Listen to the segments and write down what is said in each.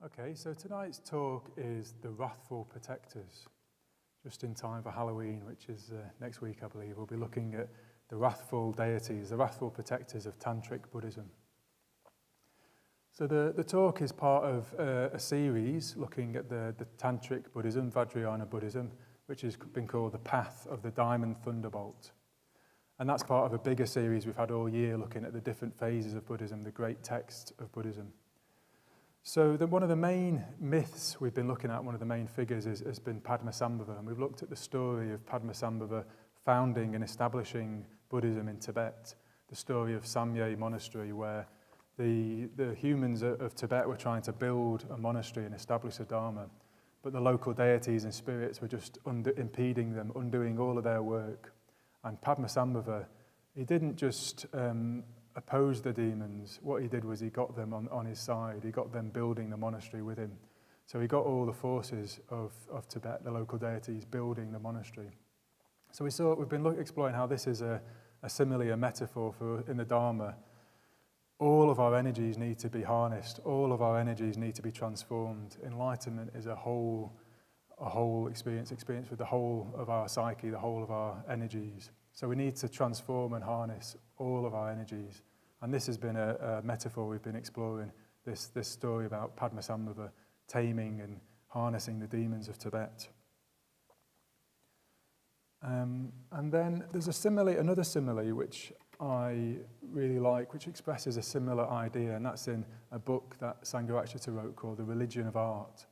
Okay, so tonight's talk is the Wrathful Protectors. Just in time for Halloween, which is next week, I believe, we'll be looking at the wrathful deities, the wrathful protectors of Tantric Buddhism. So the talk is part of a series looking at the Tantric Buddhism, Vajrayana Buddhism, which has been called the Path of the Diamond Thunderbolt. And that's part of a bigger series we've had all year looking at the different phases of Buddhism, the great text of Buddhism. So one of the main myths we've been looking at, one of the main figures has been Padmasambhava, and we've looked at the story of Padmasambhava founding and establishing Buddhism in Tibet, the story of Samye Monastery, where the humans of Tibet were trying to build a monastery and establish a Dharma, but the local deities and spirits were just impeding them, undoing all of their work. And Padmasambhava, he didn't just oppose the demons. What he did was he got them on his side. He got them building the monastery with him. So he got all the forces of Tibet, the local deities, building the monastery. So we've been exploring how this is a simile, a metaphor for in the Dharma. All of our energies need to be harnessed. All of our energies need to be transformed. Enlightenment is a whole experience with the whole of our psyche, the whole of our energies. So we need to transform and harness all of our energies. And this has been a metaphor we've been exploring, this story about Padmasambhava taming and harnessing the demons of Tibet. And then there's another simile which I really like, which expresses a similar idea, and that's in a book that Sangha wrote called The Religion of Art.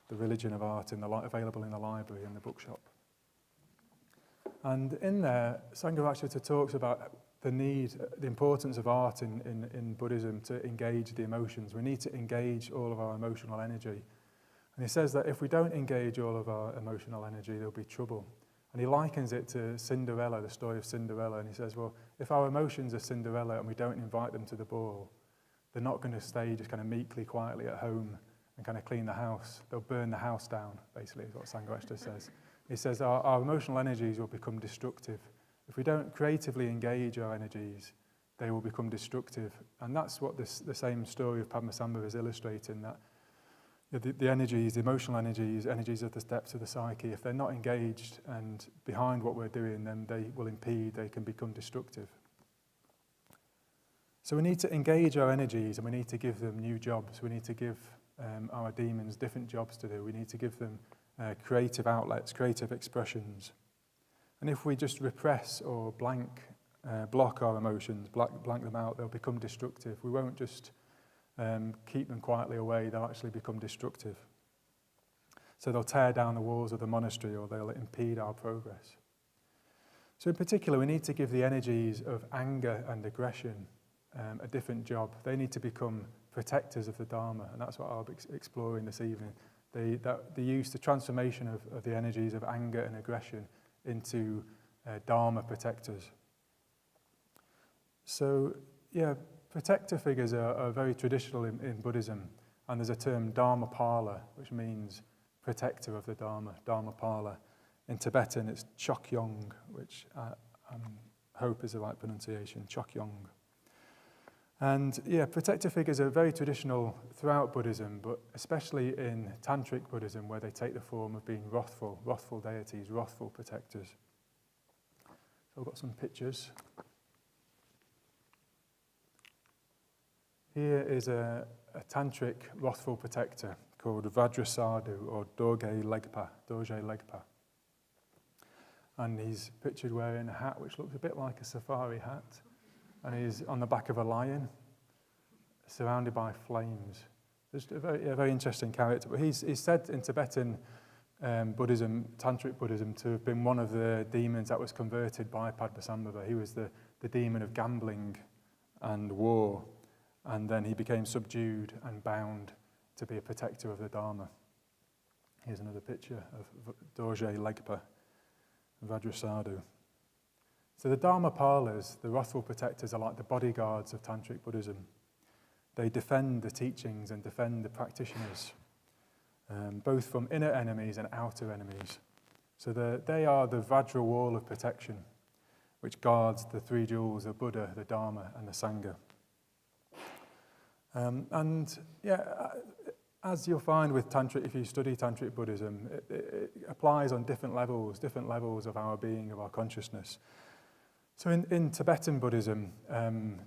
The Religion of Art, available in the library and the bookshop. And in there, Sangha talks about the importance of art in Buddhism to engage the emotions. We need to engage all of our emotional energy. And he says that if we don't engage all of our emotional energy, there'll be trouble. And he likens it to Cinderella, the story of Cinderella. And he says, well, if our emotions are Cinderella and we don't invite them to the ball, they're not going to stay just kind of meekly, quietly at home and kind of clean the house. They'll burn the house down, basically, is what Sangha says. He says our emotional energies will become destructive. If we don't creatively engage our energies, they will become destructive. And that's what the same story of Padmasambhava is illustrating, that the energies, the emotional energies of the depths of the psyche, if they're not engaged and behind what we're doing, then they will impede, they can become destructive. So we need to engage our energies and we need to give them new jobs. We need to give our demons different jobs to do. We need to give them creative outlets, creative expressions. And if we just repress or block our emotions, blank them out, they'll become destructive. We won't just keep them quietly away, they'll actually become destructive. So they'll tear down the walls of the monastery or they'll impede our progress. So in particular, we need to give the energies of anger and aggression a different job. They need to become protectors of the Dharma, and that's what I'll be exploring this evening. The transformation of the energies of anger and aggression into Dharma protectors. So, protector figures are very traditional in Buddhism, and there's a term Dharmapala, which means protector of the Dharma, Dharmapala. In Tibetan, it's Chokyong, which I hope is the right pronunciation, Chokyong. And protector figures are very traditional throughout Buddhism, but especially in Tantric Buddhism, where they take the form of being wrathful deities, wrathful protectors. So I've got some pictures. Here is a Tantric wrathful protector called Vajrayana or Dorje Legpa. And he's pictured wearing a hat which looks a bit like a safari hat. And he's on the back of a lion, surrounded by flames. Just a very interesting character. But he's said in Tibetan Buddhism, Tantric Buddhism, to have been one of the demons that was converted by Padmasambhava. He was the demon of gambling and war. And then he became subdued and bound to be a protector of the Dharma. Here's another picture of Dorje Legpa, Vajrayana. So the Dharmapalas, the wrathful protectors, are like the bodyguards of Tantric Buddhism. They defend the teachings and defend the practitioners, both from inner enemies and outer enemies. So they are the Vajra wall of protection, which guards the three jewels, the Buddha, the Dharma, and the Sangha. as you'll find with Tantric, if you study Tantric Buddhism, it applies on different levels of our being, of our consciousness. So in Tibetan Buddhism,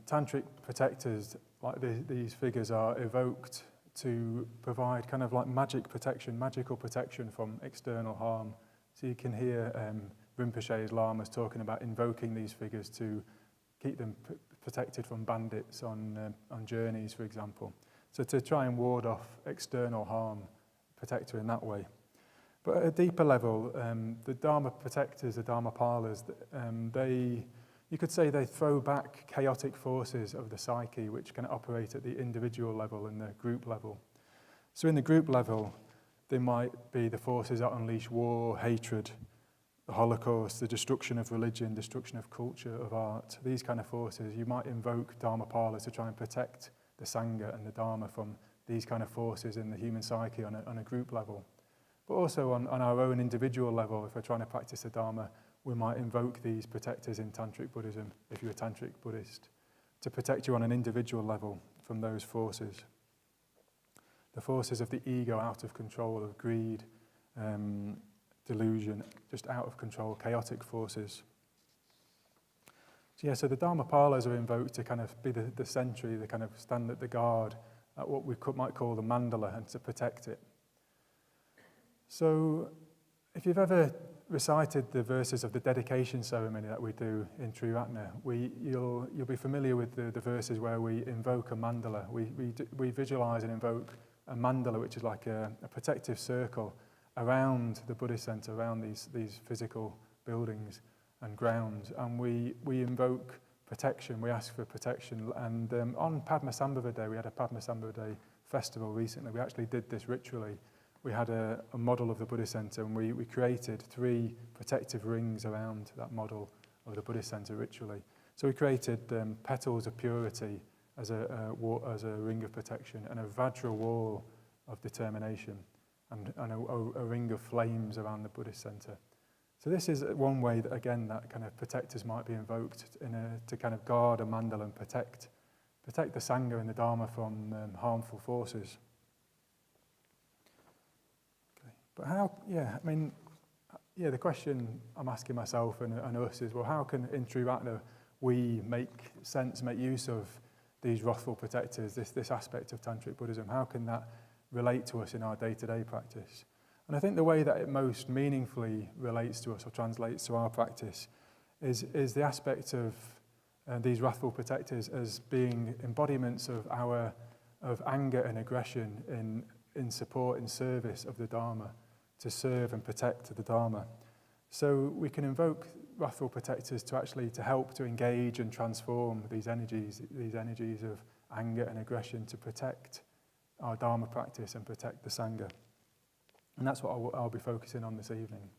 Tantric protectors, like these figures, are evoked to provide kind of like magical protection from external harm. So you can hear Rinpoche's lamas talking about invoking these figures to keep them protected from bandits on journeys, for example. So to try and ward off external harm, protect her in that way. But at a deeper level, the Dharma protectors, the Dharmapalas, you could say they throw back chaotic forces of the psyche which can operate at the individual level and the group level. So in the group level, there might be the forces that unleash war, hatred, the Holocaust, the destruction of religion, destruction of culture, of art, these kind of forces. You might invoke Dharmapalas to try and protect the Sangha and the Dharma from these kind of forces in the human psyche on a group level. But also on our own individual level, if we're trying to practice the Dharma, we might invoke these protectors in Tantric Buddhism, if you're a Tantric Buddhist, to protect you on an individual level from those forces. The forces of the ego out of control, of greed, delusion, just out of control, chaotic forces. So the Dharmapalas are invoked to kind of be the sentry, the kind of stand at the guard, at what we might call the mandala, and to protect it. So if you've ever recited the verses of the dedication ceremony that we do in Triratna, you'll be familiar with the verses where we invoke a mandala. We visualize and invoke a mandala, which is like a protective circle around the Buddhist center, around these physical buildings and grounds, and we invoke protection, we ask for protection. And on Padmasambhava Day, we had a Padmasambhava Day festival recently, we actually did this ritually. We had a model of the Buddhist center, and we created 3 protective rings around that model of the Buddhist center ritually. So we created petals of purity as a ring of protection, and a Vajra wall of determination, and a ring of flames around the Buddhist center. So this is one way that, again, that kind of protectors might be invoked to kind of guard a mandala and protect the Sangha and the Dharma from harmful forces. Okay. But how, the question I'm asking myself and us is, well, how can in Triratna we make use of these wrathful protectors, this aspect of Tantric Buddhism? How can that relate to us in our day-to-day practice? And I think the way that it most meaningfully relates to us or translates to our practice is the aspect of these wrathful protectors as being embodiments of anger and aggression in support, in service of the Dharma, to serve and protect the Dharma. So we can invoke wrathful protectors to help to engage and transform these energies of anger and aggression, to protect our Dharma practice and protect the Sangha. And that's what I'll be focusing on this evening.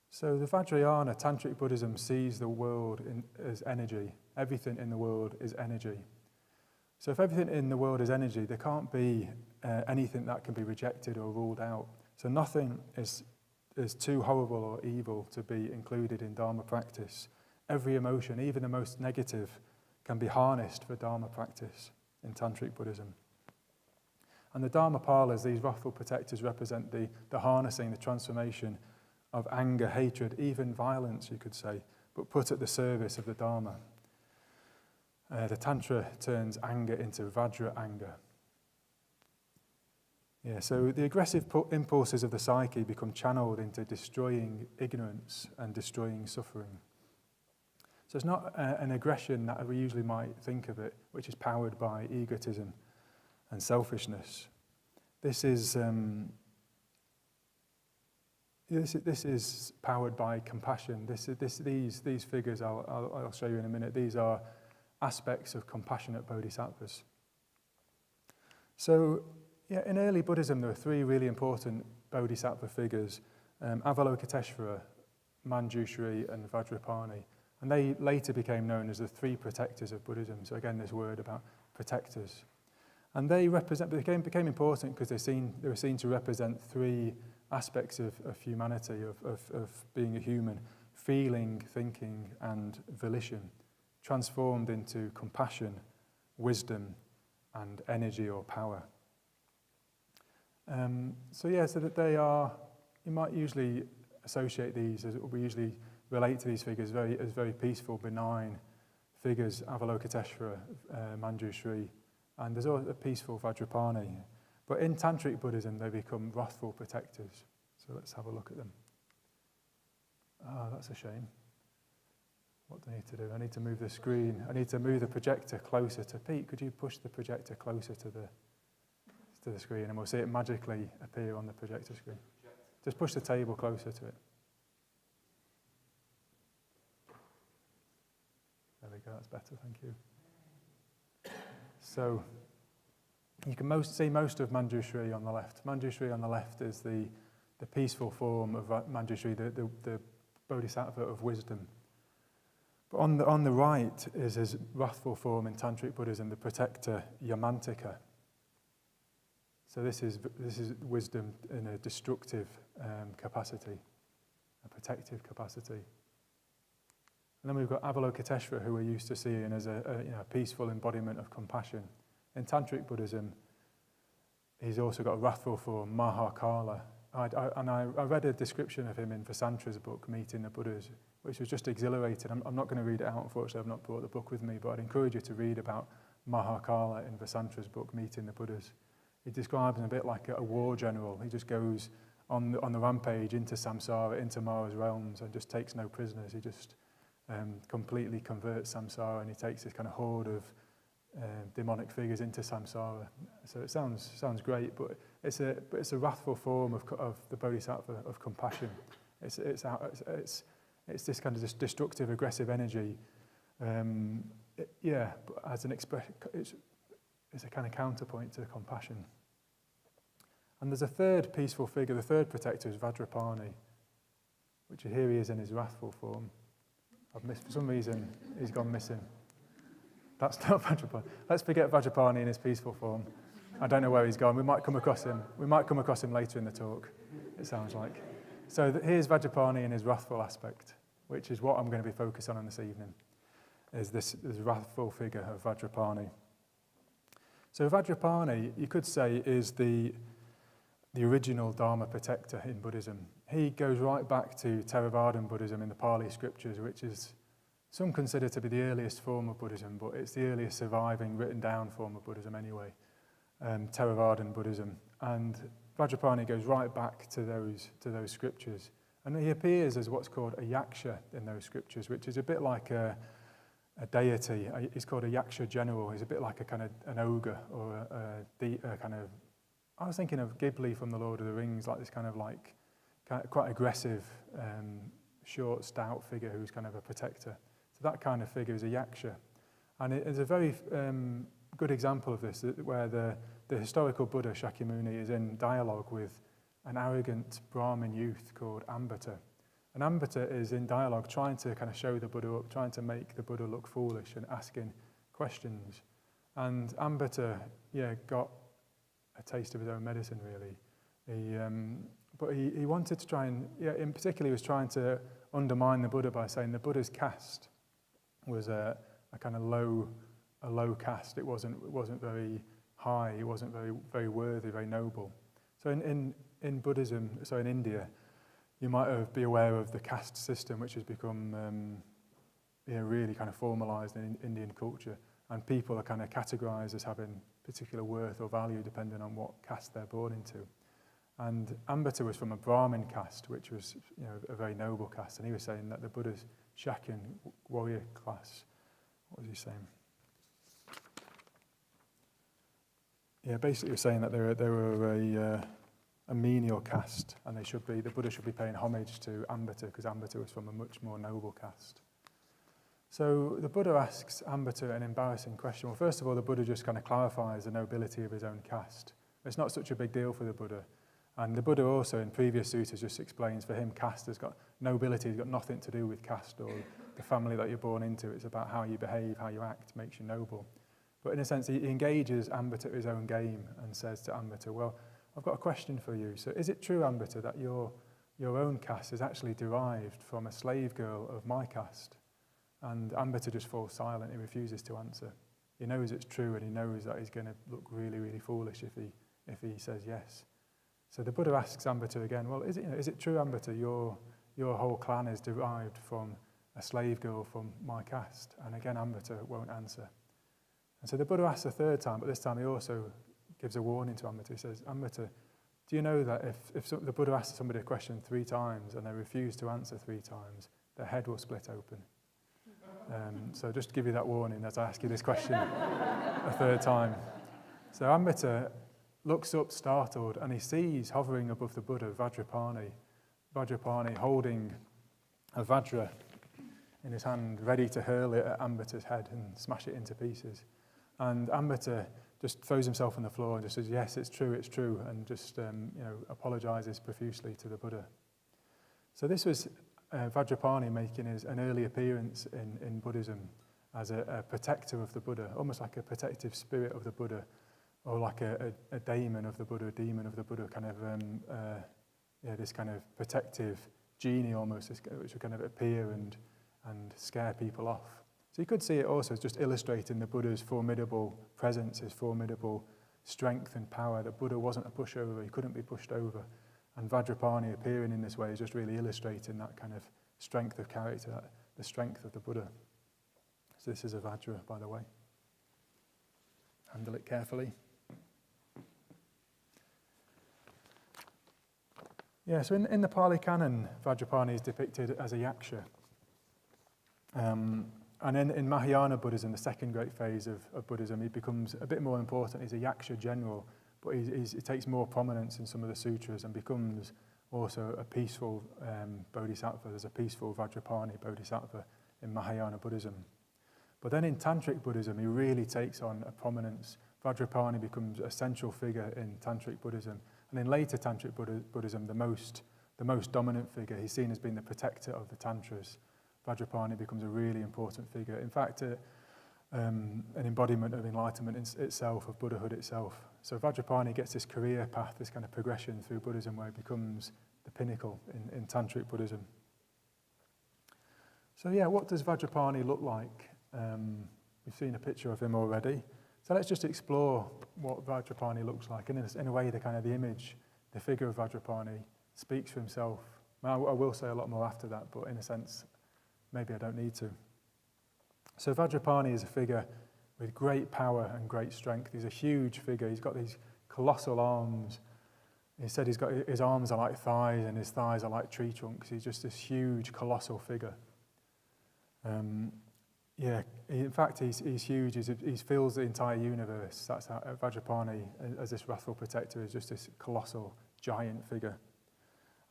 So the Vajrayana, Tantric Buddhism, sees the world as energy. Everything in the world is energy. So if everything in the world is energy, there can't be anything that can be rejected or ruled out. So nothing is too horrible or evil to be included in Dharma practice. Every emotion, even the most negative, can be harnessed for Dharma practice in Tantric Buddhism. And the Dharmapalas, these wrathful protectors, represent the harnessing, the transformation of anger, hatred, even violence, you could say, but put at the service of the Dharma. The Tantra turns anger into Vajra anger. So the aggressive impulses of the psyche become channeled into destroying ignorance and destroying suffering. So it's not an aggression that we usually might think of it, which is powered by egotism and selfishness. This is powered by compassion. These figures I'll show you in a minute. These are aspects of compassionate bodhisattvas. So, in early Buddhism, there were 3 really important bodhisattva figures: Avalokiteshvara, Manjushri, and Vajrapani. And they later became known as the 3 protectors of Buddhism. So again, this word about protectors. And they became important because they were seen to represent 3 aspects of humanity, of being a human: feeling, thinking, and volition, transformed into compassion, wisdom, and energy or power. So that they are, you might usually associate these, as we usually relate to these figures as very peaceful, benign figures, Avalokiteshvara, Manjushri, and there's always a peaceful Vajrapani. But in Tantric Buddhism, they become wrathful protectors. So let's have a look at them. That's a shame. What do I need to do? I need to move the screen. I need to move the projector closer to Pete. Could you push the projector closer to the screen, and we'll see it magically appear on the projector screen. Just push the table closer to it. There we go, that's better, thank you. So, you can see most of Manjushri on the left. Manjushri on the left is the peaceful form of Manjushri, the Bodhisattva of wisdom. But on the right is his wrathful form in Tantric Buddhism, the protector Yamantika. So this is wisdom in a destructive capacity, a protective capacity. And then we've got Avalokiteshvara, who we're used to seeing as a peaceful embodiment of compassion. In Tantric Buddhism, he's also got a wrathful form, Mahakala. I read a description of him in Vasantra's book, Meeting the Buddhas, which was just exhilarating. I'm not going to read it out, unfortunately. I've not brought the book with me, but I'd encourage you to read about Mahakala in Vasantra's book, Meeting the Buddhas. He describes him a bit like a war general. He just goes on the rampage into samsara, into Mara's realms, and just takes no prisoners. He just completely converts samsara, and he takes this kind of horde of demonic figures into samsara. So it sounds great, but it's a wrathful form of the bodhisattva of compassion. It's this kind of this destructive, aggressive energy. But as an expression, it's a kind of counterpoint to compassion. And there's a third peaceful figure. The third protector is Vajrapani, which here he is in his wrathful form. I've missed, for some reason, he's gone missing. That's not Vajrapani. Let's forget Vajrapani in his peaceful form. I don't know where he's gone. We might come across him. We might come across him later in the talk, it sounds like. So here's Vajrapani in his wrathful aspect, which is what I'm going to be focused on this evening, is this wrathful figure of Vajrapani. So Vajrapani, you could say, is the original Dharma protector in Buddhism. He goes right back to Theravadan Buddhism in the Pali scriptures, which is some consider to be the earliest form of Buddhism, but it's the earliest surviving written down form of Buddhism anyway, Theravadan Buddhism. And Vajrapani goes right back to those scriptures. And he appears as what's called a yaksha in those scriptures, which is a bit like a deity. He's called a yaksha general. He's a bit like an ogre or a kind of. I was thinking of Ghibli from The Lord of the Rings, like this kind of quite aggressive, short, stout figure who's kind of a protector. So that kind of figure is a yaksha, and it is a very good example of this, where the historical Buddha Shakyamuni is in dialogue with an arrogant Brahmin youth called Ambata. And Ambata is in dialogue trying to kind of show the Buddha up, trying to make the Buddha look foolish and asking questions. And Ambata, got a taste of his own medicine, really. But he wanted to try and, in particular, he was trying to undermine the Buddha by saying the Buddha's caste was a kind of low caste. It wasn't very high. It wasn't very worthy, very noble. So in Buddhism, so in India, you might be aware of the caste system, which has become really kind of formalized in Indian culture, and people are kind of categorized as having particular worth or value depending on what caste they're born into. And Ambata was from a Brahmin caste, which was a very noble caste, and he was saying that the Buddha's Shakyan warrior class, what was he saying? Yeah, basically he was saying that they were a menial caste, and the Buddha should be paying homage to Ambata, because Ambata was from a much more noble caste. So the Buddha asks Ambata an embarrassing question. Well, first of all, the Buddha just kind of clarifies the nobility of his own caste. It's not such a big deal for the Buddha. And the Buddha also, in previous suttas, just explains for him caste has got nobility, has got nothing to do with caste or the family that you're born into. It's about how you behave, how you act, makes you noble. But in a sense, he engages Ambata at his own game and says to Ambata, well, I've got a question for you. So is it true, Ambata, that your own caste is actually derived from a slave girl of my caste? And Ambata just falls silent. He refuses to answer. He knows it's true, and he knows that he's going to look really, really foolish if he says yes. So the Buddha asks Amrita again, well, is it true, Amrita, your whole clan is derived from a slave girl from my caste? And again, Amrita won't answer. And so the Buddha asks a third time, but this time he also gives a warning to Amrita. He says, Amrita, do you know that if the Buddha asks somebody a question 3 times and they refuse to answer 3 times, their head will split open? So just to give you that warning as I ask you this question a third time. So Amrita looks up startled, and he sees hovering above the Buddha Vajrapani holding a Vajra in his hand, ready to hurl it at Amrita's head and smash it into pieces. And Amrita just throws himself on the floor and just says, yes, it's true, and just apologizes profusely to the Buddha. So this was Vajrapani making an early appearance in Buddhism as a protector of the Buddha, almost like a protective spirit of the Buddha, or like a demon of the Buddha, kind of this kind of protective genie almost, which would kind of appear and scare people off. So you could see it also as just illustrating the Buddha's formidable presence, his formidable strength and power. The Buddha wasn't a pushover, he couldn't be pushed over. And Vajrapani appearing in this way is just really illustrating that kind of strength of character, the strength of the Buddha. So this is a Vajra, by the way. Handle it carefully. Yeah, so in the Pali Canon, Vajrapani is depicted as a yaksha. And in Mahayana Buddhism, the second great phase of Buddhism, he becomes a bit more important. He's a yaksha general, but he takes more prominence in some of the sutras and becomes also a peaceful bodhisattva. There's a peaceful Vajrapani bodhisattva in Mahayana Buddhism. But then in Tantric Buddhism, he really takes on a prominence. Vajrapani becomes a central figure in Tantric Buddhism. And in later Tantric Buddhism, the most dominant figure, he's seen as being the protector of the Tantras. Vajrapani becomes a really important figure. In fact, an embodiment of enlightenment itself, of Buddhahood itself. So Vajrapani gets this career path, this kind of progression through Buddhism where it becomes the pinnacle in Tantric Buddhism. So yeah, what does Vajrapani look like? We've seen a picture of him already. So let's just explore what Vajrapani looks like. And in a way, the image, the figure of Vajrapani speaks for himself. I will say a lot more after that, but in a sense, maybe I don't need to. So Vajrapani is a figure with great power and great strength. He's a huge figure. He's got these colossal arms. He said his arms are like thighs and his thighs are like tree trunks. He's just this huge, colossal figure. In fact, he's huge. He fills the entire universe. That's how Vajrapani, as this Wrathful Protector, is just this colossal, giant figure.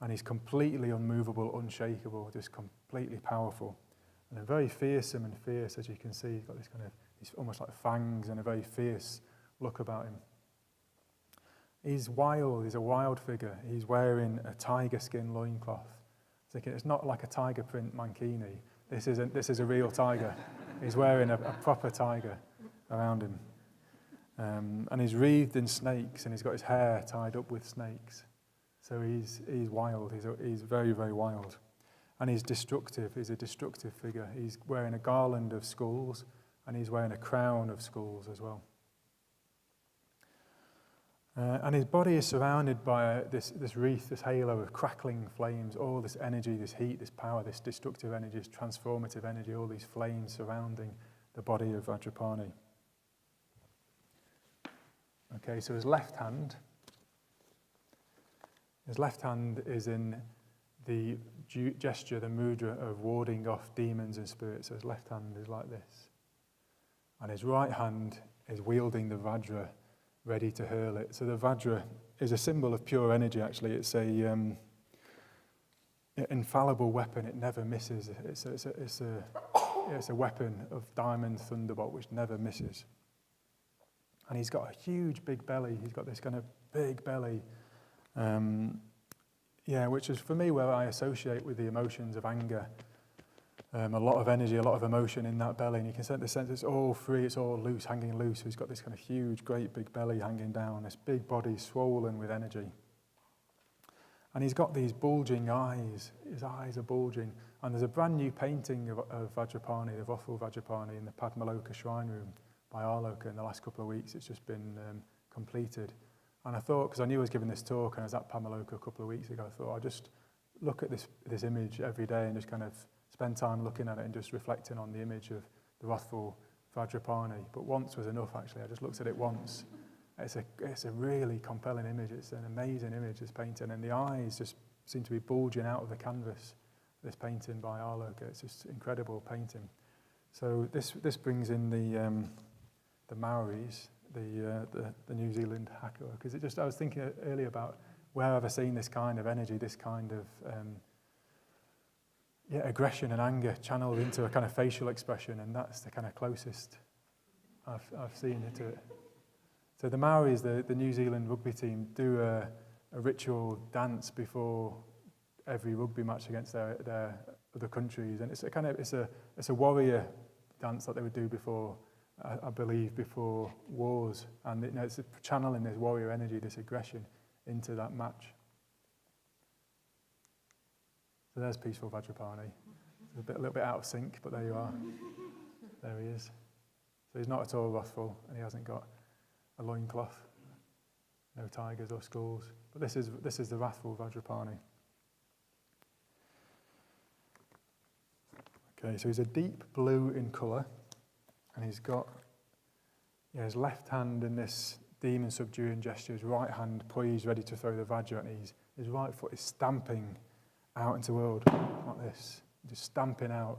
And he's completely unmovable, unshakable, just completely powerful. And very fearsome and fierce, as you can see. He's got these almost like fangs and a very fierce look about him. He's wild. He's a wild figure. He's wearing a tiger skin loincloth. It's not like a tiger print mankini. This is a real tiger. He's wearing a proper tiger around him. And he's wreathed in snakes, and he's got his hair tied up with snakes. So he's wild. He's very, very wild. And he's destructive. He's a destructive figure. He's wearing a garland of skulls, and he's wearing a crown of skulls as well. And his body is surrounded by this wreath, this halo of crackling flames, all this energy, this heat, this power, this destructive energy, this transformative energy, all these flames surrounding the body of Vajrapani. Okay, so his left hand is in the gesture, the mudra of warding off demons and spirits. So his left hand is like this. And his right hand is wielding the Vajra, ready to hurl it. So the Vajra is a symbol of pure energy, actually. It's an infallible weapon. It never misses. It's a weapon of diamond thunderbolt which never misses. And he's got a huge big belly. He's got this kind of big belly, which is for me where I associate with the emotions of anger. A lot of energy, a lot of emotion in that belly, and you can sense the sense it's all free, it's all loose, hanging loose. So he's got this kind of huge, great big belly hanging down, this big body swollen with energy. And he's got these bulging eyes. His eyes are bulging. And there's a brand new painting of Vajrapani, the Wrathful Vajrapani, in the Padmaloka shrine room by Arloka in the last couple of weeks. It's just been completed. And I thought, because I knew I was giving this talk, and I was at Pamaloka a couple of weeks ago, I thought I'll just look at this image every day and just kind of spend time looking at it and just reflecting on the image of the Wrathful Vajrapani. But once was enough, actually. I just looked at it once. It's a really compelling image. It's an amazing image, this painting, and the eyes just seem to be bulging out of the canvas. This painting by Arloka, it's just incredible painting. So this brings in the Maoris, the New Zealand Hakua, because I was thinking earlier about where have I seen this kind of energy, this kind of aggression and anger channeled into a kind of facial expression, and that's the kind of closest I've seen it to it. So the Maoris, the New Zealand rugby team, do a ritual dance before every rugby match against their other countries, and it's a warrior dance that they would do before, I believe, before wars, and it's channeling this warrior energy, this aggression, into that match. So there's peaceful Vajrapani. It's a little bit out of sync, but there you are. There he is. So he's not at all wrathful, and he hasn't got a loincloth, no tigers or skulls. But this is the Wrathful Vajrapani. Okay, so he's a deep blue in colour, and he's got his left hand in this demon subduing gesture, his right hand poised, ready to throw the Vajra, and his right foot is stamping out into the world like this, just stamping out.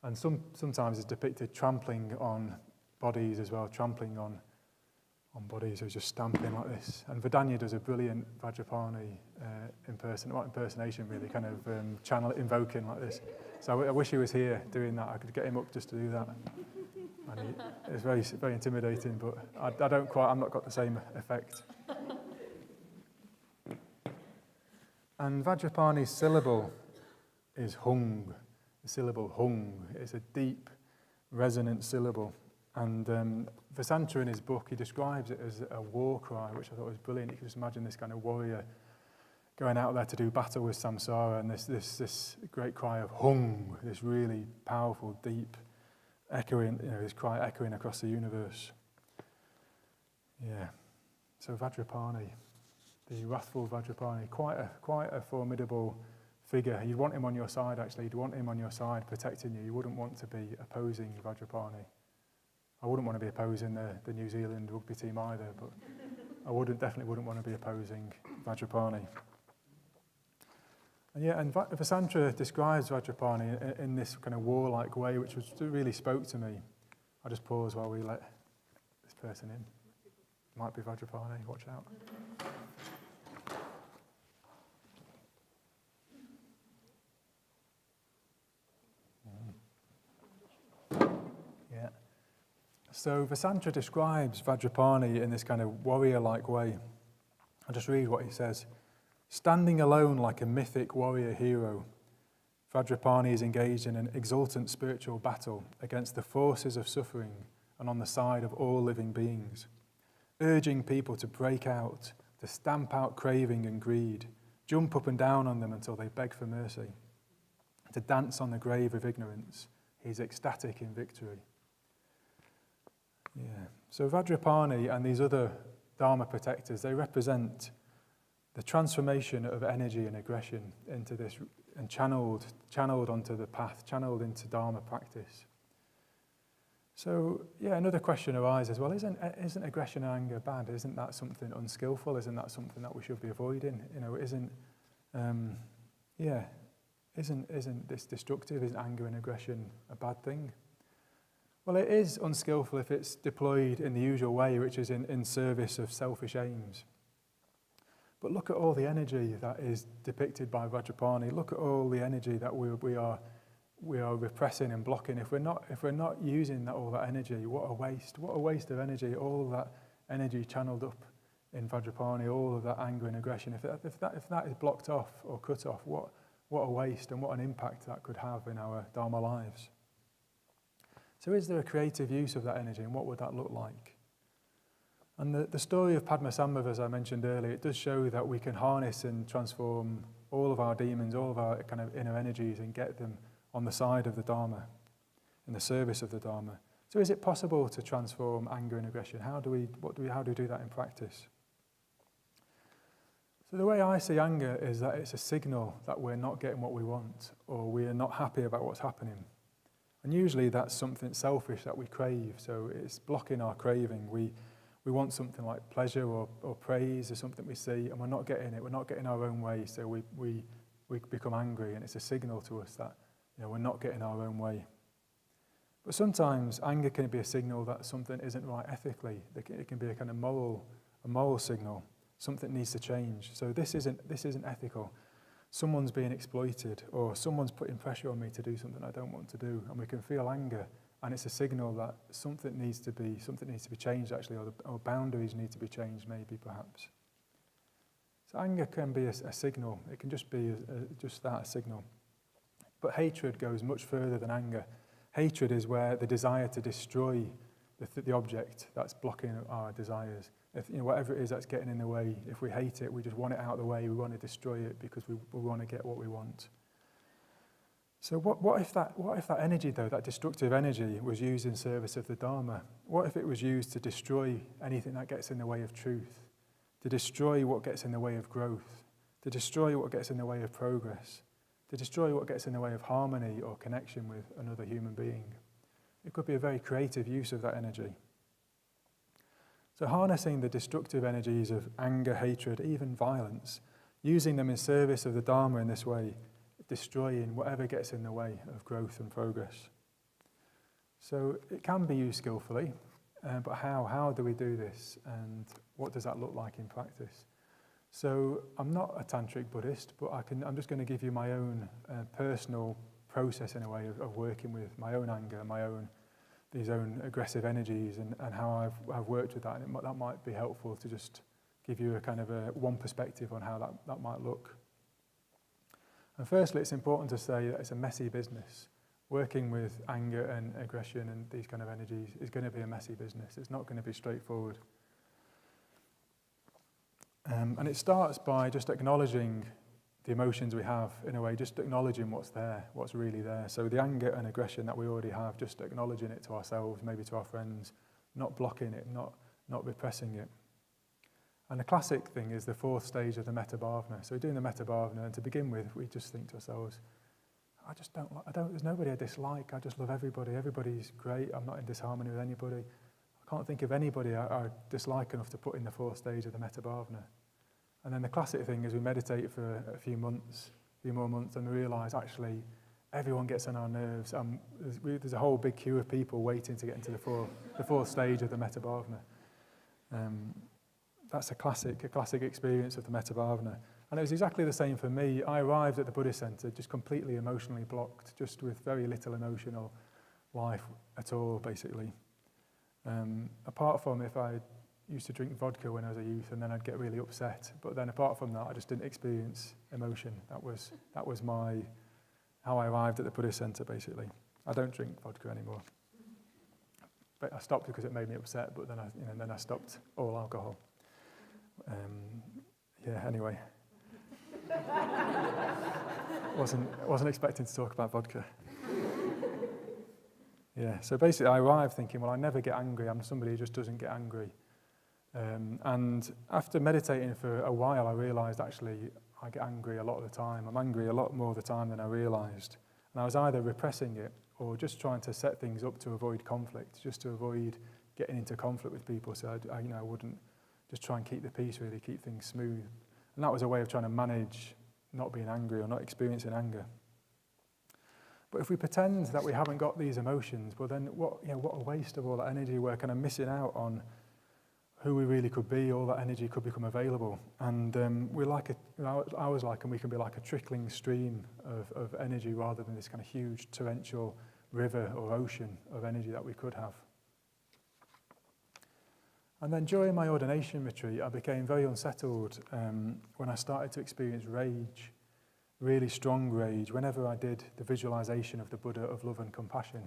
And sometimes it's depicted trampling on bodies as well, trampling on bodies, so he's just stamping like this. And Vedanya does a brilliant Vajrapani impersonation, really, kind of invoking like this. So I wish he was here doing that. I could get him up just to do that. And it's very, very intimidating, but I'm not got the same effect. And Vajrapani's syllable is hung. The syllable hung is a deep, resonant syllable. And Vasantra, in his book, he describes it as a war cry, which I thought was brilliant. You can just imagine this kind of warrior going out there to do battle with samsara, and this great cry of hung, this really powerful, deep, echoing, this cry echoing across the universe. Yeah. So Vajrapani, the Wrathful Vajrapani, quite a formidable figure. You'd want him on your side, actually. You'd want him on your side, protecting you. You wouldn't want to be opposing Vajrapani. I wouldn't want to be opposing the New Zealand rugby team either, but I definitely wouldn't want to be opposing Vajrapani. And Vasantra describes Vajrapani in this kind of warlike way, which really spoke to me. I'll just pause while we let this person in. Might be Vajrapani, watch out. Yeah. So Vasantra describes Vajrapani in this kind of warrior-like way. I'll just read what he says. Standing alone like a mythic warrior hero, Vajrapani is engaged in an exultant spiritual battle against the forces of suffering and on the side of all living beings, urging people to break out, to stamp out craving and greed, jump up and down on them until they beg for mercy, to dance on the grave of ignorance. He's ecstatic in victory. Yeah. So Vajrapani and these other Dharma protectors, they represent the transformation of energy and aggression into this, and channeled onto the path, channeled into Dharma practice. So, another question arises, well, isn't aggression and anger bad? Isn't that something unskillful? Isn't that something that we should be avoiding? Isn't this destructive? Isn't anger and aggression a bad thing? Well, it is unskillful if it's deployed in the usual way, which is in service of selfish aims. But look at all the energy that is depicted by Vajrapani. Look at all the energy that we are repressing and blocking. If we're not using all that energy, what a waste! What a waste of energy! All of that energy channeled up in Vajrapani, all of that anger and aggression. If that is blocked off or cut off, what a waste and what an impact that could have in our Dharma lives. So, is there a creative use of that energy, and what would that look like? And the story of Padmasambhava, as I mentioned earlier, it does show that we can harness and transform all of our demons, all of our kind of inner energies, and get them on the side of the Dharma, in the service of the Dharma. So is it possible to transform anger and aggression? How do we do that in practice? So the way I see anger is that it's a signal that we're not getting what we want, or we are not happy about what's happening. And usually that's something selfish that we crave, so it's blocking our craving. We want something like pleasure or praise or something we see, and we're not getting it, we're not getting our own way, so we become angry, and it's a signal to us that we're not getting our own way. But sometimes anger can be a signal that something isn't right ethically. It can be a kind of moral signal. Something needs to change. So this isn't ethical. Someone's being exploited, or someone's putting pressure on me to do something I don't want to do, and we can feel anger, and it's a signal that something needs to be changed actually, or boundaries need to be changed maybe perhaps. So anger can be a signal. It can just be just that, a signal. But hatred goes much further than anger. Hatred is where the desire to destroy the object that's blocking our desires. If whatever it is that's getting in the way, if we hate it, we just want it out of the way, we want to destroy it because we want to get what we want. So what if that energy though, that destructive energy, was used in service of the Dharma? What if it was used to destroy anything that gets in the way of truth, to destroy what gets in the way of growth, to destroy what gets in the way of progress, to destroy what gets in the way of harmony or connection with another human being? It could be a very creative use of that energy. So harnessing the destructive energies of anger, hatred, even violence, using them in service of the Dharma in this way, destroying whatever gets in the way of growth and progress. So it can be used skillfully, but how? How do we do this, and what does that look like in practice? So I'm not a tantric Buddhist, but I'm just going to give you my own personal process in a way of working with my own anger, these own aggressive energies, and how I've worked with that, and that might be helpful to just give you a kind of one perspective on how that might look. And firstly, it's important to say that it's a messy business. Working with anger and aggression and these kind of energies is going to be a messy business. It's not going to be straightforward. And it starts by just acknowledging the emotions we have, in a way, just acknowledging what's there, what's really there. So the anger and aggression that we already have, just acknowledging it to ourselves, maybe to our friends, not blocking it, not repressing it. And the classic thing is the fourth stage of the metta bhavana. So we're doing the metta bhavana, and to begin with, we just think to ourselves, there's nobody I dislike, I just love everybody, everybody's great, I'm not in disharmony with anybody. I can't think of anybody I dislike enough to put in the fourth stage of the metta bhavana. And then the classic thing is we meditate for a few more months, and we realise actually everyone gets on our nerves. There's a whole big queue of people waiting to get into the fourth stage of the metta bhavana. That's a classic experience of the metta bhavana. And it was exactly the same for me. I arrived at the Buddhist Centre just completely emotionally blocked, just with very little emotional life at all, basically. Apart from if I used to drink vodka when I was a youth, and then I'd get really upset. But then apart from that, I just didn't experience emotion. That was how I arrived at the Buddhist Centre, basically. I don't drink vodka anymore. But I stopped because it made me upset, but then I stopped all alcohol. Anyway. Wasn't expecting to talk about vodka. Yeah, so basically I arrived thinking, well, I never get angry. I'm somebody who just doesn't get angry. And after meditating for a while, I realised actually I get angry a lot of the time. I'm angry a lot more of the time than I realised. And I was either repressing it or just trying to set things up to avoid conflict, just to avoid getting into conflict with people. So I wouldn't just try and keep the peace, really, keep things smooth. And that was a way of trying to manage not being angry or not experiencing anger. But if we pretend that we haven't got these emotions, well then what a waste of all that energy. We're kind of missing out on who we really could be. All that energy could become available. And we're like and we can be like a trickling stream of energy rather than this kind of huge torrential river or ocean of energy that we could have. And then during my ordination retreat, I became very unsettled when I started to experience rage, really strong rage, whenever I did the visualization of the Buddha of love and compassion,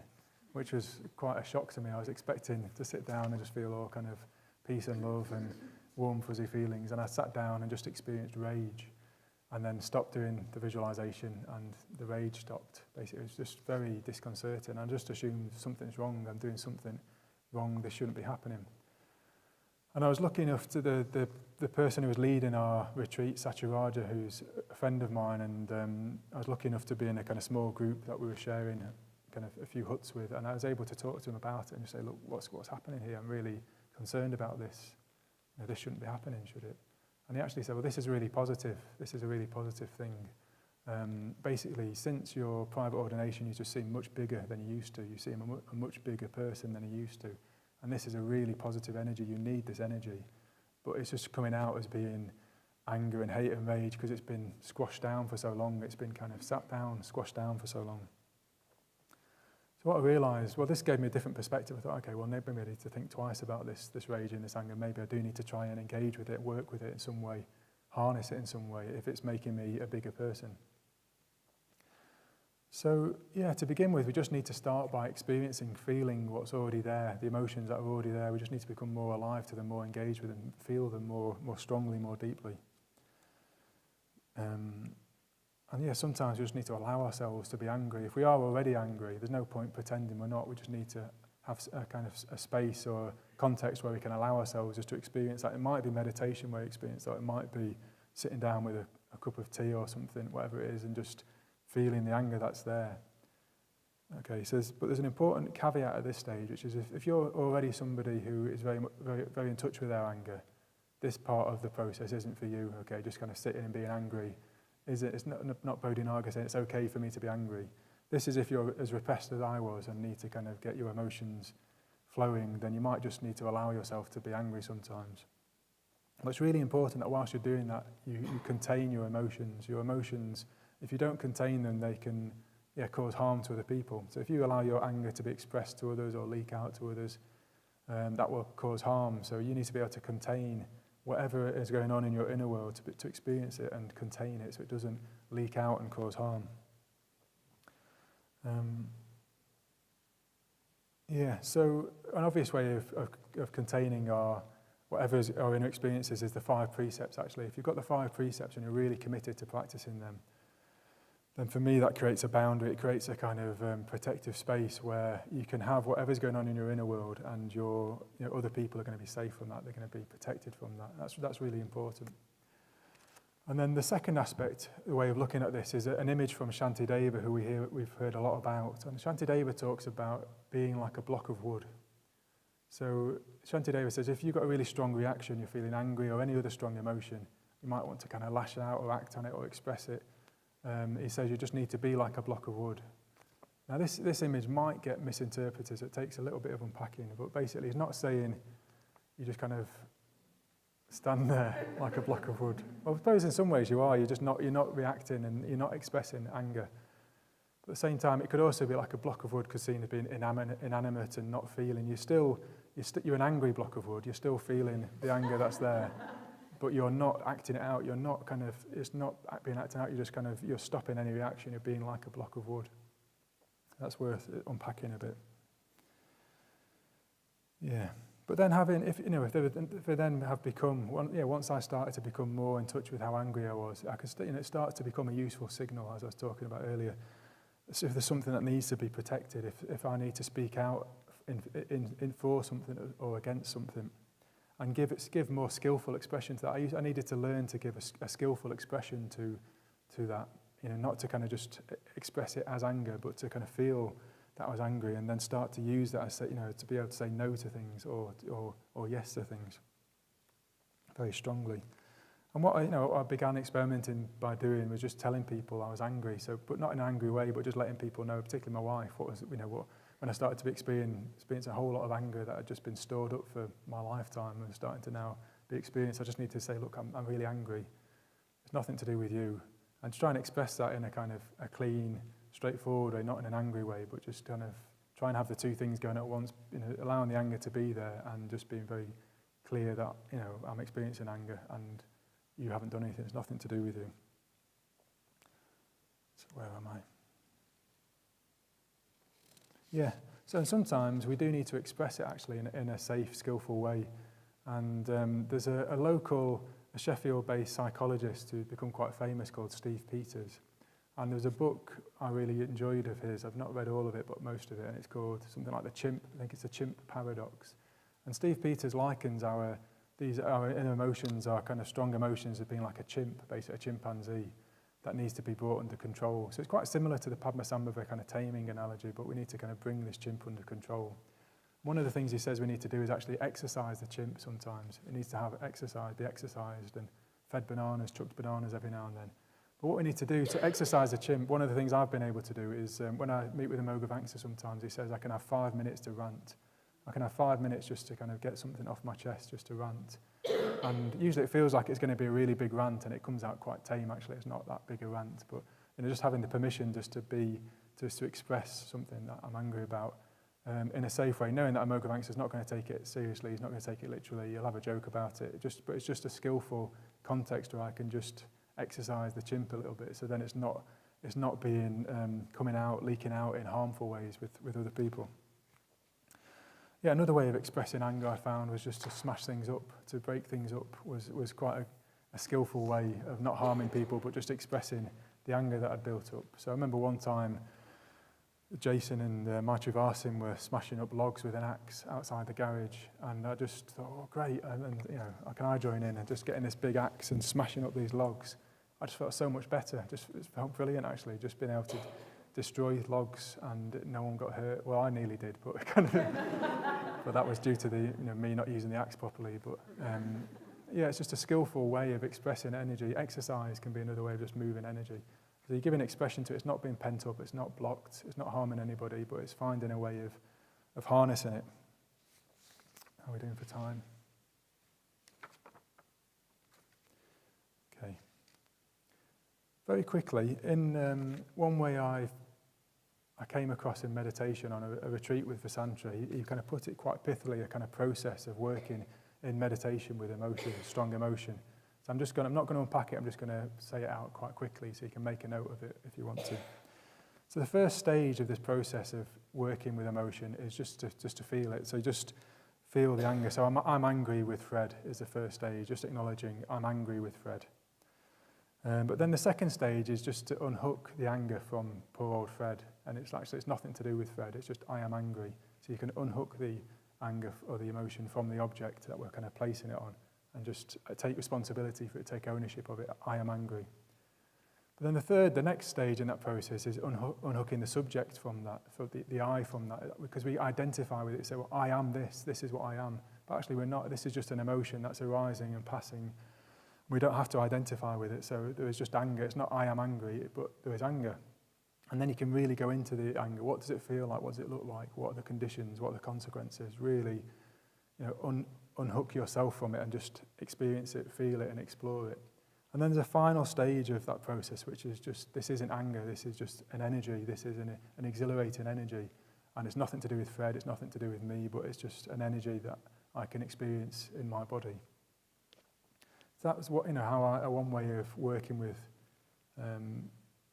which was quite a shock to me. I was expecting to sit down and just feel all kind of peace and love and warm, fuzzy feelings, and I sat down and just experienced rage. and then stopped doing the visualization, and the rage stopped. Basically, it was just very disconcerting. I just assumed something's wrong, I'm doing something wrong, this shouldn't be happening. And I was lucky enough to the person who was leading our retreat, Satyaraja, who's a friend of mine, and I was lucky enough to be in a kind of small group that we were sharing kind of a few huts with, and I was able to talk to him about it and just say, look, what's happening here? I'm really concerned about this. You know, this shouldn't be happening, should it? And he actually said, well, this is really positive. This is a really positive thing. Basically, since your private ordination, you just seem much bigger than you used to. You seem a much bigger person than you used to. And this is a really positive energy. You need this energy. But it's just coming out as being anger and hate and rage because it's been squashed down for so long. It's been kind of sat down, squashed down for so long. So what I realised, well, this gave me a different perspective. I thought, okay, well, maybe I need to think twice about this rage and this anger. Maybe I do need to try and engage with it, work with it in some way, harness it in some way if it's making me a bigger person. So, yeah, to begin with, we just need to start by experiencing, feeling what's already there, the emotions that are already there. We just need to become more alive to them, more engaged with them, feel them more strongly, more deeply. And yeah, sometimes we just need to allow ourselves to be angry. If we are already angry, there's no point pretending we're not. We just need to have a kind of a space or a context where we can allow ourselves just to experience that. It might be meditation where you experience that. It might be sitting down with a cup of tea or something, whatever it is, and just feeling the anger that's there. Okay, so but there's an important caveat at this stage, which is if you're already somebody who is very in touch with their anger, this part of the process isn't for you. Okay, just kind of sitting and being angry. It's not Bodhinaga saying it's okay for me to be angry. This is if you're as repressed as I was and need to kind of get your emotions flowing, then you might just need to allow yourself to be angry sometimes. But it's really important that whilst you're doing that, you contain your emotions. Your emotions, if you don't contain them, they can cause harm to other people. So if you allow your anger to be expressed to others or leak out to others, that will cause harm. So you need to be able to contain whatever is going on in your inner world to experience it and contain it so it doesn't leak out and cause harm. So an obvious way of containing our inner experiences is the 5 precepts, actually. If you've got the 5 precepts and you're really committed to practicing them, then for me that creates a boundary, it creates a kind of protective space where you can have whatever's going on in your inner world and other people are going to be safe from that, they're going to be protected from that. That's really important. And then the second aspect, the way of looking at this, is an image from Shantideva, who we've heard a lot about. And Shantideva talks about being like a block of wood. So Shantideva says if you've got a really strong reaction, you're feeling angry or any other strong emotion, you might want to kind of lash out or act on it or express it. He says you just need to be like a block of wood. Now this image might get misinterpreted, so it takes a little bit of unpacking, but basically he's not saying you just kind of stand there like a block of wood. Well, I suppose in some ways you are, you're not reacting and you're not expressing anger. But at the same time, it could also be like a block of wood because seen as being inanimate and not feeling. You're an angry block of wood, you're still feeling the anger that's there. But you're not acting it out, it's not being acted out, you're stopping any reaction, you're being like a block of wood. That's worth unpacking a bit. Yeah. But then if they then have become, once I started to become more in touch with how angry I was, it starts to become a useful signal, as I was talking about earlier. So if there's something that needs to be protected, if I need to speak out in for something or against something, and give more skillful expression to that. I needed to learn to give a skillful expression to that, not to kind of just express it as anger, but to kind of feel that I was angry and then start to use that as, to be able to say no to things or yes to things very strongly. And what I began experimenting by doing was just telling people I was angry, but not in an angry way, but just letting people know, particularly my wife, when I started to experience a whole lot of anger that had just been stored up for my lifetime and starting to now be experienced, I just need to say, look, I'm really angry. It's nothing to do with you. And to try and express that in a kind of a clean, straightforward way, not in an angry way, but just kind of try and have the two things going at once, allowing the anger to be there and just being very clear that, I'm experiencing anger and you haven't done anything, it's nothing to do with you. So where am I? Yeah, so sometimes we do need to express it actually in a safe, skillful way. And there's a local Sheffield-based psychologist who's become quite famous called Steve Peters. And there was a book I really enjoyed of his. I've not read all of it, but most of it, and it's called something like I think it's the chimp paradox. And Steve Peters likens our inner emotions, our kind of strong emotions, as being like a chimp, basically a chimpanzee, that needs to be brought under control. So it's quite similar to the Padmasambhava kind of taming analogy, but we need to kind of bring this chimp under control. One of the things he says we need to do is actually exercise the chimp sometimes. It needs to have exercise, be exercised, and fed bananas, chucked bananas every now and then. But what we need to do to exercise the chimp, one of the things I've been able to do is when I meet with a Mogavangsa sometimes, he says I can have 5 minutes to rant. I can have 5 minutes just to kind of get something off my chest, just to rant. And usually it feels like it's going to be a really big rant, and it comes out quite tame actually. It's not that big a rant, but just having the permission just to express something that I'm angry about in a safe way, knowing that a Mogavangsa is not going to take it seriously, he's not going to take it literally, he'll have a joke about it, but it's just a skillful context where I can just exercise the chimp a little bit, so then it's not being coming out, leaking out in harmful ways with other people. Yeah, another way of expressing anger I found was just to smash things up, to break things up was quite a skillful way of not harming people, but just expressing the anger that I'd built up. So I remember one time Jason and Maitri Varsim were smashing up logs with an axe outside the garage, and I just thought, oh great, and can I join in? And just getting this big axe and smashing up these logs, I just felt so much better. It felt brilliant actually, just being able to destroy logs and no one got hurt. Well, I nearly did, but but that was due to me not using the axe properly. But it's just a skillful way of expressing energy. Exercise can be another way of just moving energy. So you're giving expression to it. It's not being pent up, it's not blocked, it's not harming anybody, but it's finding a way of harnessing it. How are we doing for time? Okay. Very quickly, in one way I came across in meditation on a retreat with Vasantra, he kind of put it quite pithily, a kind of process of working in meditation with emotion, strong emotion. So I'm not going to unpack it, I'm just going to say it out quite quickly so you can make a note of it if you want to. So the first stage of this process of working with emotion is just to feel it. So just feel the anger. So I'm angry with Fred is the first stage, just acknowledging I'm angry with Fred. But then the second stage is just to unhook the anger from poor old Fred. And it's nothing to do with Fred, it's just I am angry. So you can unhook the anger or the emotion from the object that we're kind of placing it on and just take responsibility for it, take ownership of it. I am angry. But then the next stage in that process is unhooking the subject from that, for the I from that, because we identify with it, say, well, I am this is what I am. But actually we're not, this is just an emotion that's arising and passing. We don't have to identify with it, so there is just anger. It's not I am angry, but there is anger. And then you can really go into the anger. What does it feel like? What does it look like? What are the conditions? What are the consequences? Really, unhook yourself from it and just experience it, feel it, and explore it. And then there's a final stage of that process, which is just, this isn't anger, this is just an energy, this is an exhilarating energy. And it's nothing to do with Fred, it's nothing to do with me, but it's just an energy that I can experience in my body. So that's one way of working with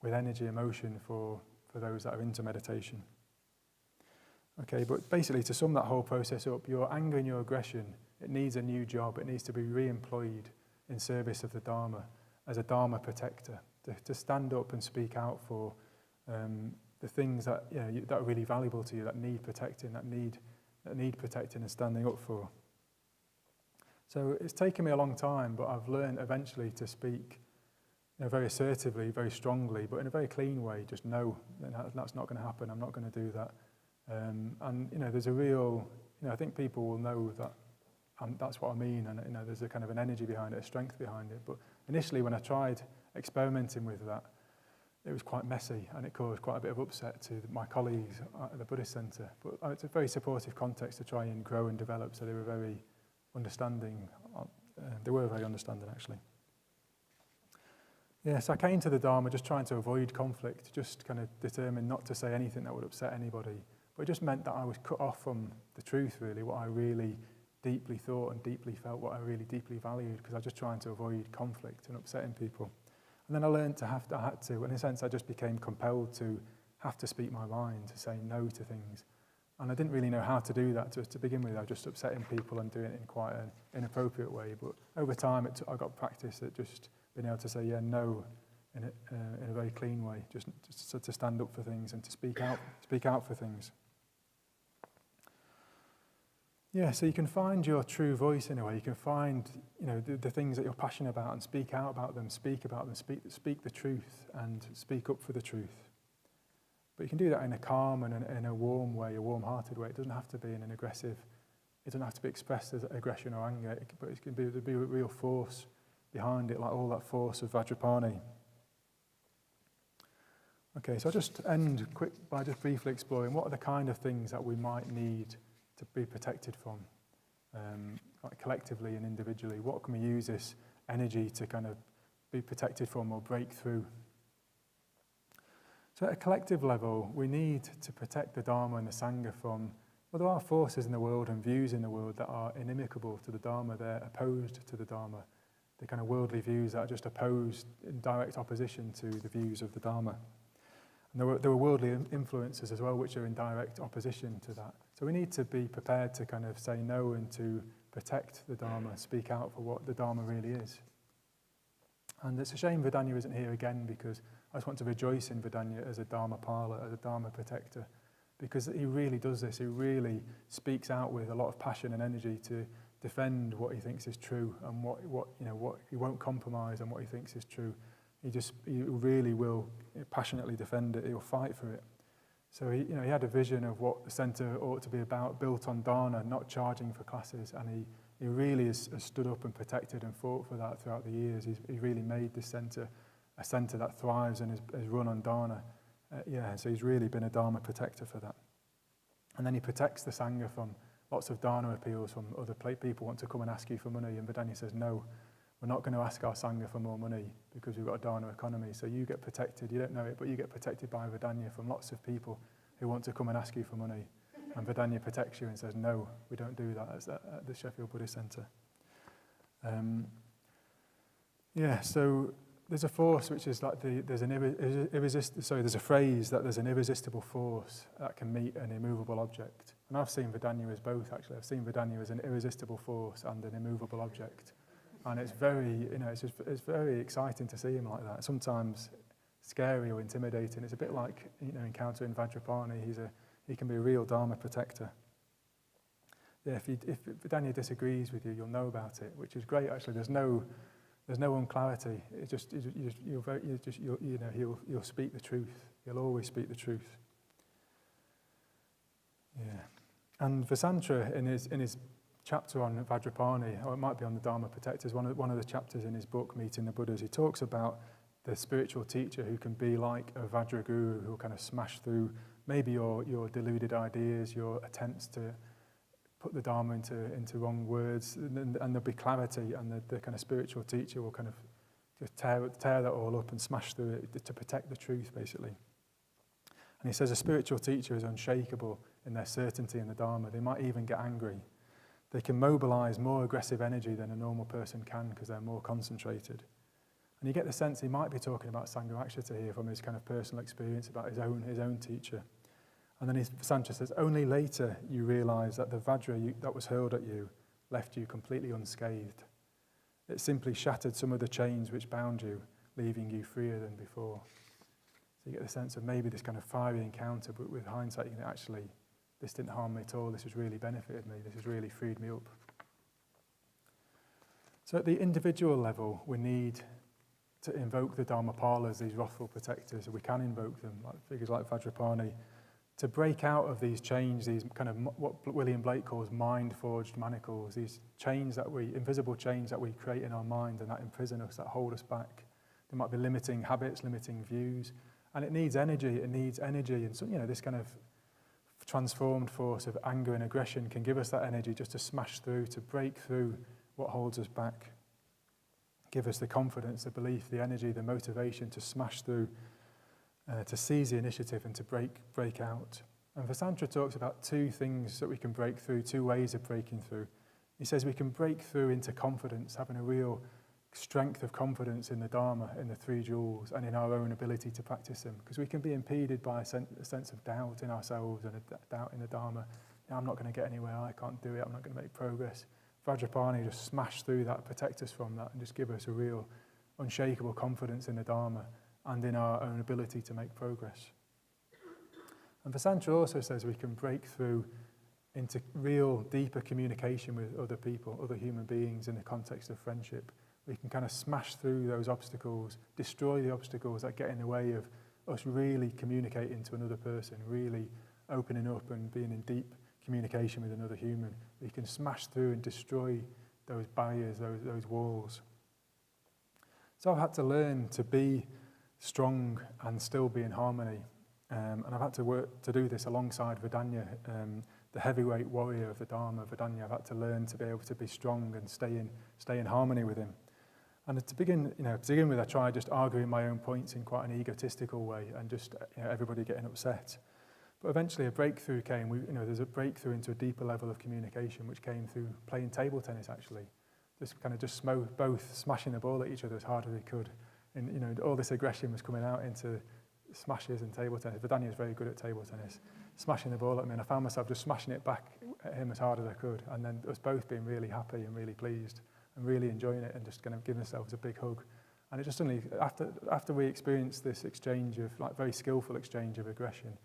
energy, emotion for those that are into meditation. Okay, but basically to sum that whole process up, your anger and your aggression, it needs a new job. It needs to be re-employed in service of the Dharma as a Dharma protector, to stand up and speak out for the things that that are really valuable to you, that need protecting, that need protecting and standing up for. So it's taken me a long time, but I've learned eventually to speak very assertively, very strongly, but in a very clean way. Just no, that's not going to happen. I'm not going to do that. And there's a real, I think people will know that that's what I mean, and there's a kind of an energy behind it, a strength behind it. But initially, when I tried experimenting with that, it was quite messy, and it caused quite a bit of upset to my colleagues at the Buddhist Centre. But it's a very supportive context to try and grow and develop, so they were very understanding. They were very understanding, actually. Yes, I came to the Dharma just trying to avoid conflict, just kind of determined not to say anything that would upset anybody. But it just meant that I was cut off from the truth, really, what I really deeply thought and deeply felt, what I really deeply valued, because I was just trying to avoid conflict and upsetting people. And then I learned I had to, in a sense, I just became compelled to have to speak my mind, to say no to things. And I didn't really know how to do that to begin with. I was just upsetting people and doing it in quite an inappropriate way. But over time, I got practice at just being able to say no in a very clean way, just to stand up for things and to speak out for things. Yeah, so you can find your true voice in a way. You can find, the things that you're passionate about and speak out about them, speak the truth and speak up for the truth. But you can do that in a calm and in a warm way, a warm-hearted way. It doesn't have to be in an aggressive, it doesn't have to be expressed as aggression or anger, but it can be a real force behind it, like all that force of Vajrapani. Okay, so I'll just end by just briefly exploring what are the kind of things that we might need to be protected from, like collectively and individually. What can we use this energy to kind of be protected from or break through? So at a collective level, we need to protect the Dharma and the Sangha from, well, there are forces in the world and views in the world that are inimical to the Dharma. They're opposed to the Dharma. The kind of worldly views that are just opposed in direct opposition to the views of the Dharma. And there were worldly influences as well, which are in direct opposition to that. So we need to be prepared to kind of say no and to protect the Dharma, speak out for what the Dharma really is. And it's a shame Vedanya isn't here again, because I just want to rejoice in Vedanya as a Dharma Pala, as a Dharma protector, because he really does this. He really speaks out with a lot of passion and energy to defend what he thinks is true and what he won't compromise on what he thinks is true. He really will passionately defend it. He'll fight for it. So he had a vision of what the centre ought to be about, built on dana, not charging for classes, and he really has stood up and protected and fought for that throughout the years. He really made this centre a centre that thrives and is run on dana. So he's really been a dharma protector for that. And then he protects the Sangha from lots of dana appeals from other people who want to come and ask you for money, and Vedanya says, no, we're not going to ask our Sangha for more money because we've got a dana economy. So you get protected, you don't know it, but you get protected by Vedanya from lots of people who want to come and ask you for money. And Vedanya protects you and says, no, we don't do that at the Sheffield Buddhist Centre. So there's a force which is like there's a phrase that there's an irresistible force that can meet an immovable object. And I've seen Vedanya as both, actually. I've seen Vedanya as an irresistible force and an immovable object. And it's very, it's very exciting to see him like that. Sometimes scary or intimidating. It's a bit like, encountering Vajrapani. He can be a real dharma protector. Yeah, if Vedanya disagrees with you, you'll know about it, which is great. Actually, there's no unclarity. You'll speak the truth. You'll always speak the truth. Yeah, and Vasantra in his chapter on Vajrapani, or it might be on the Dharma Protectors, one of the chapters in his book, Meeting the Buddhas, he talks about the spiritual teacher who can be like a Vajra guru who will kind of smash through maybe your deluded ideas, your attempts to put the Dharma into wrong words, and there'll be clarity, and the kind of spiritual teacher will kind of just tear that all up and smash through it to protect the truth, basically. And he says a spiritual teacher is unshakable in their certainty in the Dharma. They might even get angry. They can mobilize more aggressive energy than a normal person can because they're more concentrated. And you get the sense he might be talking about Sangharakshita here from his kind of personal experience about his own teacher. And then Vasantra says, only later you realize that the Vajra that was hurled at you left you completely unscathed. It simply shattered some of the chains which bound you, leaving you freer than before. So you get the sense of maybe this kind of fiery encounter, but with hindsight you can actually, this didn't harm me at all, this has really benefited me, this has really freed me up. So at the individual level, we need to invoke the Dharmapalas, these Wrathful Protectors. We can invoke them, like figures like Vajrapani, to break out of these chains, these kind of what William Blake calls mind-forged manacles, these chains invisible chains that we create in our mind and that imprison us, that hold us back. There might be limiting habits, limiting views, and it needs energy, and so, this kind of transformed force of anger and aggression can give us that energy just to smash through, to break through what holds us back. Give us the confidence, the belief, the energy, the motivation to smash through, to seize the initiative and to break out. And Vasantra talks about two things that we can break through, two ways of breaking through. He says we can break through into confidence, having a real strength of confidence in the Dharma, in the three jewels, and in our own ability to practice them. Because we can be impeded by a sense of doubt in ourselves and a doubt in the Dharma. I'm not going to get anywhere, I can't do it, I'm not going to make progress. Vajrapani just smash through that, protect us from that, and just give us a real unshakable confidence in the Dharma and in our own ability to make progress. And Vasantra also says we can break through into real deeper communication with other people, other human beings in the context of friendship. We can kind of smash through those obstacles, destroy the obstacles that get in the way of us really communicating to another person, really opening up and being in deep communication with another human. We can smash through and destroy those barriers, those walls. So I've had to learn to be strong and still be in harmony. And I've had to work to do this alongside Vedanya, the heavyweight warrior of the Dharma, Vedanya. I've had to learn to be able to be strong and stay in harmony with him. And to begin with, I tried just arguing my own points in quite an egotistical way and just everybody getting upset. But eventually a breakthrough came. There's a breakthrough into a deeper level of communication, which came through playing table tennis, actually. Just both smashing the ball at each other as hard as we could. And all this aggression was coming out into smashes and table tennis. Vedanya is very good at table tennis, smashing the ball at me, and I found myself just smashing it back at him as hard as I could, and then us both being really happy and really pleased and really enjoying it and just kind of giving ourselves a big hug. And it just suddenly, after we experienced this exchange of, very skillful exchange of aggression,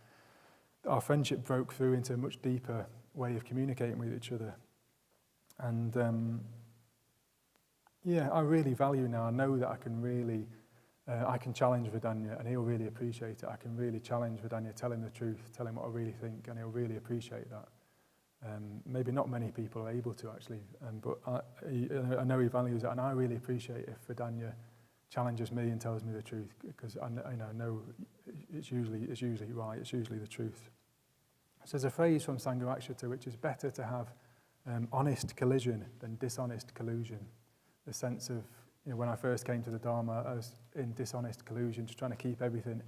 our friendship broke through into a much deeper way of communicating with each other. And I really value now. I know that I can really, I can challenge Vedanya and he'll really appreciate it. I can really challenge Vedanya, tell him the truth, tell him what I really think, and he'll really appreciate that. Maybe not many people are able to actually, but I know he values it, and I really appreciate if Vedanya challenges me and tells me the truth, because I know it's usually right, it's usually the truth. So there's a phrase from Sangha, which is better to have honest collision than dishonest collusion. The sense of, when I first came to the Dharma, I was in dishonest collusion, just trying to keep everything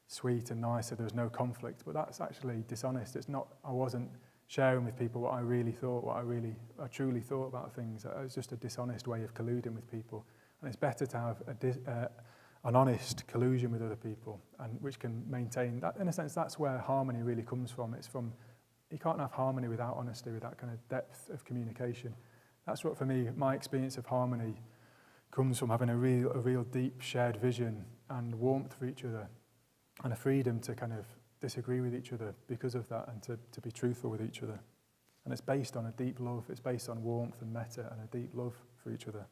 sweet and nice so there was no conflict, but that's actually dishonest. It's not, I wasn't sharing with people what I really thought, I truly thought about things. It was just a dishonest way of colluding with people. And it's better to have an honest collusion with other people, and which can maintain that. In a sense, that's where harmony really comes from. It's from, you can't have harmony without honesty, with that kind of depth of communication. That's what, for me, my experience of harmony comes from having a real deep shared vision and warmth for each other, and a freedom to kind of disagree with each other because of that, and to be truthful with each other. And it's based on a deep love, it's based on warmth and metta and a deep love for each other.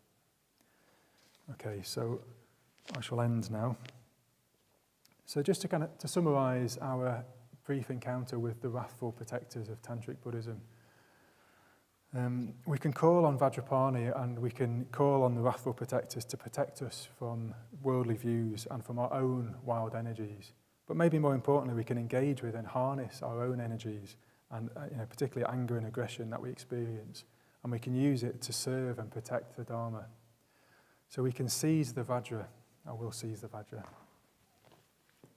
Okay, so I shall end now. So just to summarise our brief encounter with the Wrathful Protectors of Tantric Buddhism, we can call on Vajrapani and we can call on the Wrathful Protectors to protect us from worldly views and from our own wild energies. But maybe more importantly, we can engage with and harness our own energies, and particularly anger and aggression that we experience, and we can use it to serve and protect the Dharma. So we can seize the Vajra. I will seize the Vajra.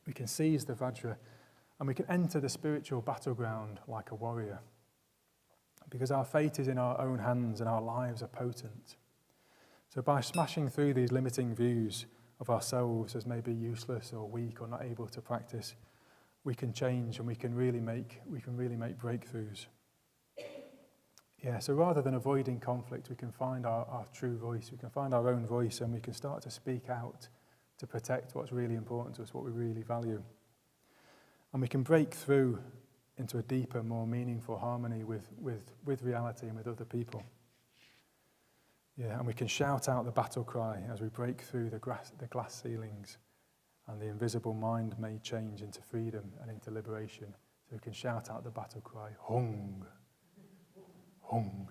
We can seize the Vajra, and we can enter the spiritual battleground like a warrior, because our fate is in our own hands and our lives are potent. So by smashing through these limiting views of ourselves as maybe useless or weak or not able to practice, we can change and we can really make breakthroughs. Yeah, so rather than avoiding conflict, we can find our true voice, we can find our own voice, and we can start to speak out to protect what's really important to us, what we really value. And we can break through into a deeper, more meaningful harmony with reality and with other people. Yeah, and we can shout out the battle cry as we break through the glass ceilings, and the invisible mind may change into freedom and into liberation. So we can shout out the battle cry, Hung, Hung.